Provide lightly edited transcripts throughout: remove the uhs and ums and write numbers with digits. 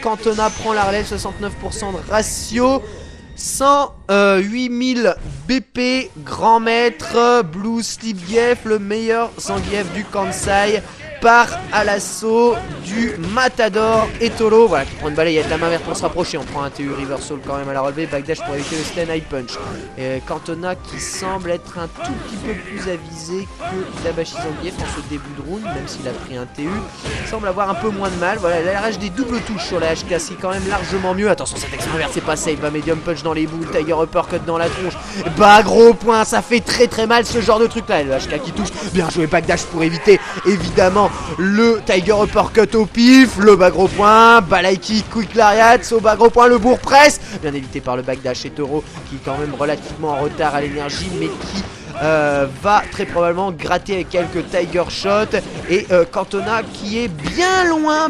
Cantona prend la relève, 69% de ratio. 108 000 BP, grand maître, Blue Sleep Gief, le meilleur Zangief du Kansai, part à l'assaut du Matador Etolo. Voilà, qui prend une balayette, la main verte pour se rapprocher. On prend un TU reversal quand même à la relevée, backdash pour éviter le stand high punch. Et Cantona qui semble être un tout petit peu plus avisé que Itabashi Zangief en ce début de round, même s'il a pris un TU. Il semble avoir un peu moins de mal. Voilà, il a la rage des doubles touches sur la HK, c'est quand même largement mieux. Attention, cette extra verte, c'est pas safe. Bah, medium punch dans les boules, Tiger uppercut dans la tronche. Bah, gros point, ça fait très mal ce genre de truc là. Le HK qui touche, bien joué, backdash pour éviter évidemment le Tiger uppercut au pif, le bas gros point, balai kick, quick lariat, au bas gros point, le bourre presse, bien évité par le backdash et Toro qui est quand même relativement en retard à l'énergie mais qui va très probablement gratter avec quelques Tiger Shots. Et Cantona qui est bien loin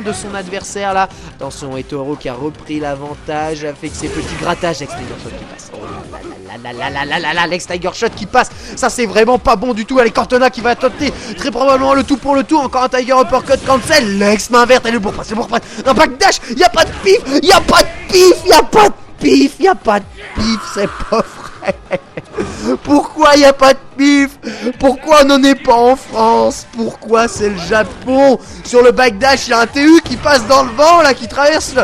de son adversaire là. Attention, Etoro qui a repris l'avantage avec ses petits grattages. Lex Tiger Shot qui passe. Oh Lex Tiger Shot qui passe. Ça c'est vraiment pas bon du tout. Allez, Cantona qui va tenter très probablement le tout pour le tout. Encore un Tiger Uppercut cancel. Lex main verte, elle est bourre presse, un backdash. Y'a pas de pif, y'a pas de pif, y'a pas de pif, y'a pas de pif, c'est pas vrai. Pourquoi y a pas de pif? Pourquoi on n'en est pas en France? Pourquoi c'est le Japon? Sur le backdash, il y a un TU qui passe dans le vent là, qui traverse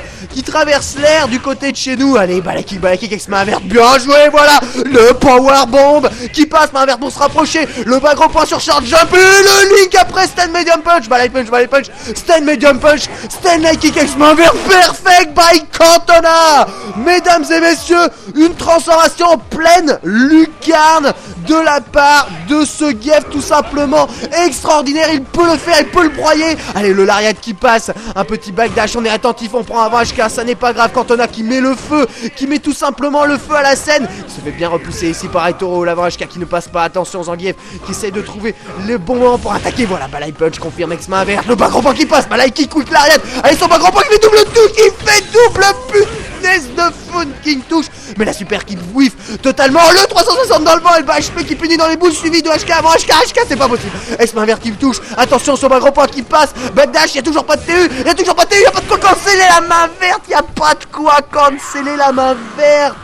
l'air du côté de chez nous. Allez, balai kick ex main verte, bien joué, voilà. Le power bomb qui passe, main verte pour se rapprocher. Le bas gros point sur short jump, et le link après stand medium punch, balai punch, stand medium punch, stand light kick ex main verte, perfect by Cantona. Mesdames et messieurs, une transformation pleine lucarne de la part de ce Gief, tout simplement extraordinaire. Il peut le faire, il peut le broyer. Allez, le lariat qui passe, un petit backdash, on est attentif, on prend un avant HK, ça n'est pas grave. Cantona qui met le feu, qui met tout simplement le feu à la scène. Il se fait bien repousser ici par Etoro, l'avant HK qui ne passe pas. Attention, Zangief qui essaie de trouver le bon moment pour attaquer. Voilà, balai punch confirme ex main verte, le bas gros point qui passe, balai kick quick lariat. Allez, son bas gros point qui fait double touche, qui fait double punaise de Fun King touche, mais la super kick whiff totalement, le 360 dans le vent et le bas HP qui punit dans les boules suivi de HK avant HK, c'est pas possible. Ex main verte qui me touche, attention sur ma gros point qui passe, backdash, y'a toujours pas de TU, y'a toujours pas de TU, y'a pas de quoi canceller la main verte, y'a pas de quoi canceller la main verte.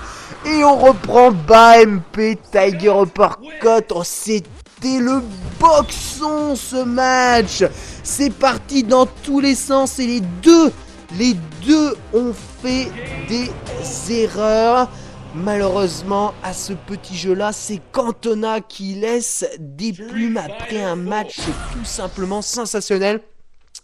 Et on reprend bas MP, Tiger uppercut. Oh, c'était le boxon ce match. C'est parti dans tous les sens et les deux ont fait des erreurs. Malheureusement, à ce petit jeu-là, c'est Cantona qui laisse des plumes après un match tout simplement sensationnel.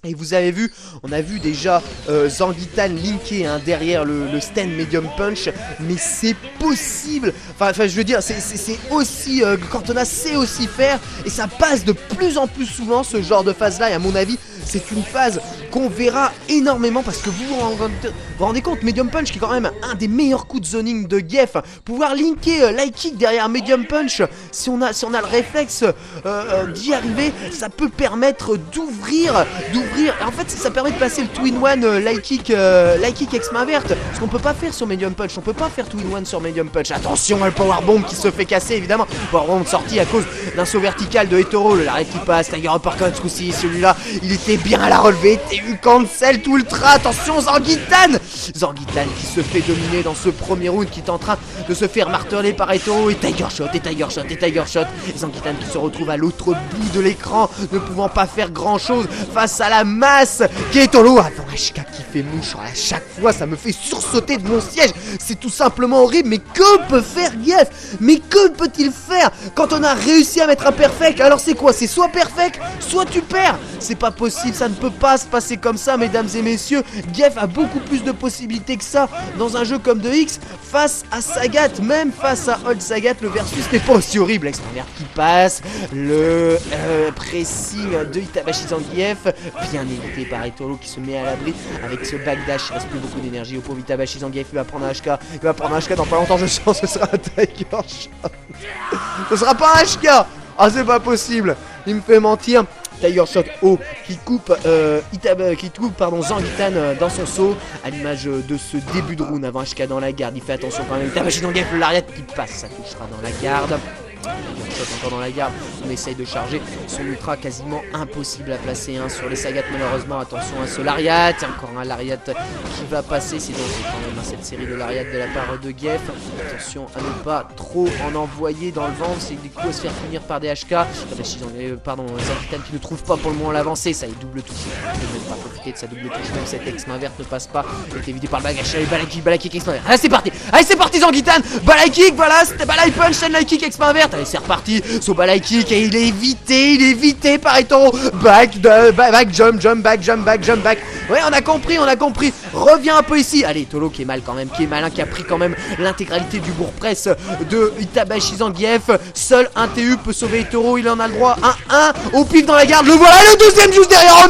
Et vous avez vu, on a vu déjà Zangitan linké derrière le stand medium punch, mais c'est possible. Enfin, je veux dire, c'est aussi Cantona sait aussi faire, et ça passe de plus en plus souvent ce genre de phase-là. Et à mon avis, c'est une phase qu'on verra énormément parce que vous vous rendez compte, medium punch qui est quand même un des meilleurs coups de zoning de Gief. Pouvoir linker light kick derrière medium punch, si on a le réflexe d'y arriver, ça peut permettre d'ouvrir. En fait, ça permet de passer le twin one light kick ex main verte, ce qu'on peut pas faire sur medium punch. On peut pas faire twin one sur medium punch. Attention, le power bomb qui se fait casser évidemment. Power bomb sorti à cause d'un saut vertical de Etoro. Le l'arrêt qui passe, Tiger uppercut ce coup-ci, celui-là, il était bien à la relevée. TU cancel tout ultra. Attention, Zangitan qui se fait dominer dans ce premier round, qui est en train de se faire marteler par Etoro. Et Tiger Shot. Et Zangitan qui se retrouve à l'autre bout de l'écran, ne pouvant pas faire grand chose face à la masse qui est Etoro. Avant HK qui fait mouche à chaque fois, ça me fait sursauter de mon siège. C'est tout simplement horrible. Mais que peut faire Gief? Mais que peut-il faire quand on a réussi à mettre un perfect? Alors c'est quoi? C'est soit perfect, soit tu perds. C'est pas possible, ça ne peut pas se passer comme ça, mesdames et messieurs. Gief a beaucoup plus de possibilités que ça dans un jeu comme 2X face à Sagat. Même face à Old Sagat, le versus n'est pas aussi horrible. L'expert qui passe, le pressing de Itabashi Zangief, bien évité par Etoro qui se met à l'abri avec ce backdash. Il reste plus beaucoup d'énergie au pauvre Itabashi Zangief. Il va prendre un HK, dans pas longtemps je sens, ce sera un Tiger Shot. Ce sera pas un HK. Ah, c'est pas possible, il me fait mentir. Tiger Shot haut qui coupe Zangitan dans son saut, à l'image de ce début de round avant HK dans la garde. Il fait attention quand même. Itabashi Zangief, le lariat qui passe, ça touchera dans la garde. Shot encore dans la garde, on essaye de charger son ultra quasiment impossible à placer sur les Sagat malheureusement. Attention à ce Lariat, encore un Lariat qui va passer, c'est danger quand même cette série de Lariat de la part de Gief. Attention à ne pas trop en envoyer dans le vent, c'est du coup à se faire finir par des HK. Pardon, Zangitan qui ne trouve pas pour le moment l'avancée, ça est double touche, il ne peut même pas profiter de sa double touche, même cette ex main verte ne passe pas, il est évité par le bagage, balai kick ex main verte. Allez c'est parti Zangitan, balai kick, voilà, c'était balai punch, Senlai kick ex main verte. Allez c'est reparti, son balai kick et il est évité par Etoro. Back jump, back. Ouais on a compris, reviens un peu ici. Allez Tolo qui est mal quand même, qui est malin, qui a pris quand même l'intégralité du bourg-presse de Itabashi Zangief. Seul un TU peut sauver Etoro, il en a le droit. 1-1 au pif dans la garde, le voilà, le deuxième juste derrière. Oh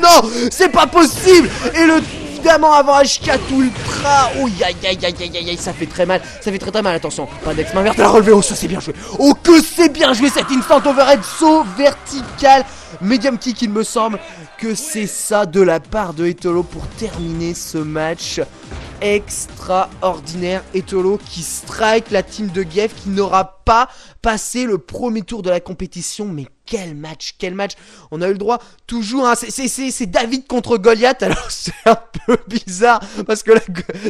non, c'est pas possible. Et le évidemment avant HK ultra. Oh aïe, ça fait très mal. Ça fait très mal. Attention, pas d'ex main verte à la relever. Oh ça c'est bien joué. Oh que c'est bien joué cet instant overhead saut vertical. Medium kick, il me semble que c'est ça de la part de Etolo pour terminer ce match extraordinaire. Etolo qui strike la team de Gief, qui n'aura pas passé le premier tour de la compétition. Mais quel match. On a eu le droit toujours, c'est David contre Goliath. Alors c'est un peu bizarre parce que là,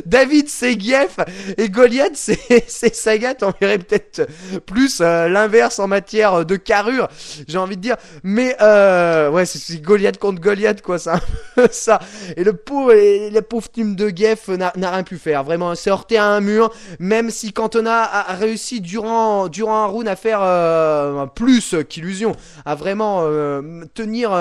David c'est Gief et Goliath c'est Sagat. On verrait peut-être plus l'inverse en matière de carrure, j'ai envie de dire. Mais ouais, c'est Goliath contre Goliath quoi, c'est un peu ça. Et la pauvre team de Gief n'a rien pu faire. Vraiment, c'est heurté à un mur. Même si Cantona a réussi durant un round à faire plus qu'illusion, à vraiment tenir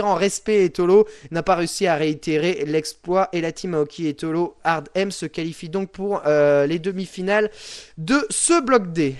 en respect Etolo, n'a pas réussi à réitérer l'exploit. Et la team Aoki Etolo Hard M se qualifie donc pour les demi-finales de ce bloc D.